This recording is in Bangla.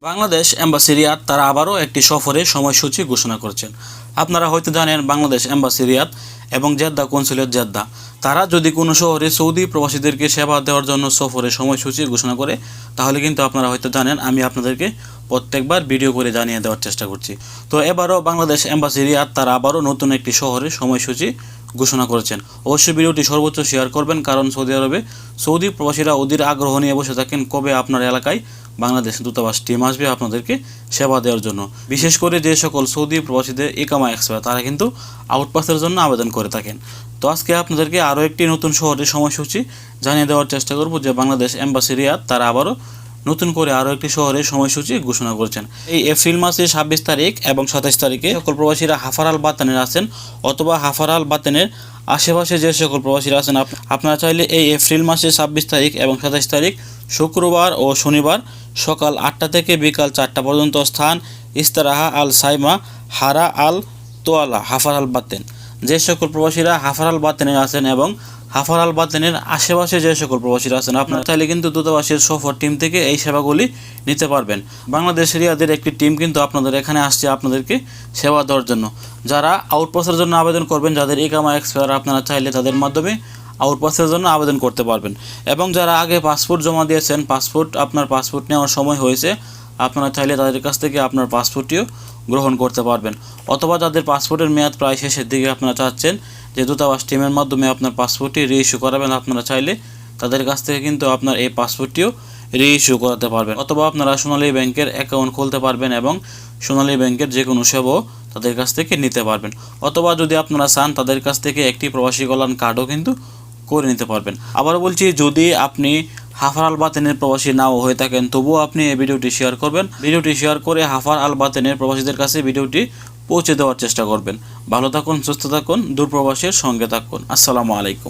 বাংলাদেশ এম্বাসি রিয়াদ তারা আবারও একটি সফরের সময়সূচি ঘোষণা করেছেন। আপনারা হয়তো জানেন বাংলাদেশ এম্বাসি রিয়াদ এবং জেদ্দা কনসুলেট জেদ্দা তারা যদি কোনো শহরে সৌদি প্রবাসীদেরকে সেবা দেওয়ার জন্য সফরের সময়সূচি ঘোষণা করে, তাহলে কিন্তু আপনারা হয়তো জানেন, আমি আপনাদেরকে প্রত্যেকবার ভিডিও করে জানিয়ে দেওয়ার চেষ্টা করছি। তো এবারও বাংলাদেশ এম্বাসি রিয়াদ তারা আবারও নতুন একটি শহরের সময়সূচি ঘোষণা করেছেন। অবশ্যই ভিডিওটি সর্বোচ্চ শেয়ার করবেন, কারণ সৌদি আরবে সৌদি প্রবাসীরা অধীর আগ্রহ নিয়ে বসে থাকেন কবে আপনার এলাকায় বাংলাদেশ দূতাবাস টিম আসবে আপনাদেরকে সেবা দেওয়ার জন্য। বিশেষ করে যে সকল সৌদি প্রবাসীদের ইকামা এক্সপায়ার তারা কিন্তু আউটপাসের জন্য আবেদন করে থাকেন। তো আজকে আপনাদেরকে আরও একটি নতুন শহরের সময়সূচি জানিয়ে দেওয়ার চেষ্টা করব যে বাংলাদেশ এম্বাসি রিয়াদ তারা আবারও নতুন করে আরও একটি শহরের সময়সূচি ঘোষণা করেছেন। এই এপ্রিল মাসের 26 তারিখ এবং 27 তারিখে সকল প্রবাসীরা হাফার আল বাতেনের আছেন অথবা হাফার আল বাতেনের আশেপাশে যে সকল প্রবাসীরা আছেন, আপনারা চাইলে এই এপ্রিল মাসের 26 তারিখ এবং 27 তারিখ শুক্রবার ও শনিবার সকাল 8টা থেকে বিকাল 4টা পর্যন্ত স্থান ইস্তারাহা আল সাইমা হারা আল তোয়ালা হাফার আল বাতেন যে সকল প্রবাসীরা হাফার আল বাতেনে আছেন এবং হাফার আল বাতেনের আশেপাশে যে সকল প্রবাসীরা আছেন, আপনারা চাইলে কিন্তু দূতাবাসের সফর টিম থেকে এই সেবাগুলি নিতে পারবেন। বাংলাদেশ রিয়াদের একটি টিম কিন্তু আপনাদের এখানে আসছে আপনাদেরকে সেবা দেওয়ার জন্য। যারা আউটপাসের জন্য আবেদন করবেন, যাদের ইকামা এক্সপায়ার, আপনারা চাইলে তাদের মাধ্যমে আউটপাসের জন্য আবেদন করতে পারবেন। এবং যারা আগে পাসপোর্ট জমা দিয়েছেন, আপনার পাসপোর্ট নেওয়ার সময় হয়েছে, আপনারা চাইলে তাদের কাছ থেকে আপনার পাসপোর্টটিও গ্রহণ করতে পারবেন। অথবা যাদের পাসপোর্টের মেয়াদ প্রায় শেষের দিকে আপনারা চাচ্ছেন যে দূতাবাস টিমের মাধ্যমে আপনার পাসপোর্টটি রিইস্যু করাবেন, আপনারা চাইলে তাদের কাছ থেকে কিন্তু আপনার এই পাসপোর্টটিও রিইস্যু করাতে পারবেন। অথবা আপনারা সোনালী ব্যাংকের অ্যাকাউন্ট খুলতে পারবেন এবং সোনালী ব্যাংকের যে কোনো সেবাও তাদের কাছ থেকে নিতে পারবেন। অথবা যদি আপনারা চান তাদের কাছ থেকে একটি প্রবাসী কল্যাণ কার্ডও কিন্তু করে নিতে পারবেন। আবার বলছি, যদি আপনি হাফার আল বাতেনের প্রবাসী নাও হয়ে থাকেন, তবুও আপনি এই ভিডিওটি শেয়ার করবেন। ভিডিওটি শেয়ার করে হাফার আল বাতেনের প্রবাসীদের কাছে ভিডিওটি পৌঁছে দেওয়ার চেষ্টা করবেন। ভালো থাকুন, সুস্থ থাকুন, দূরপ্রবাসের সঙ্গে থাকুন। আসসালামু আলাইকুম।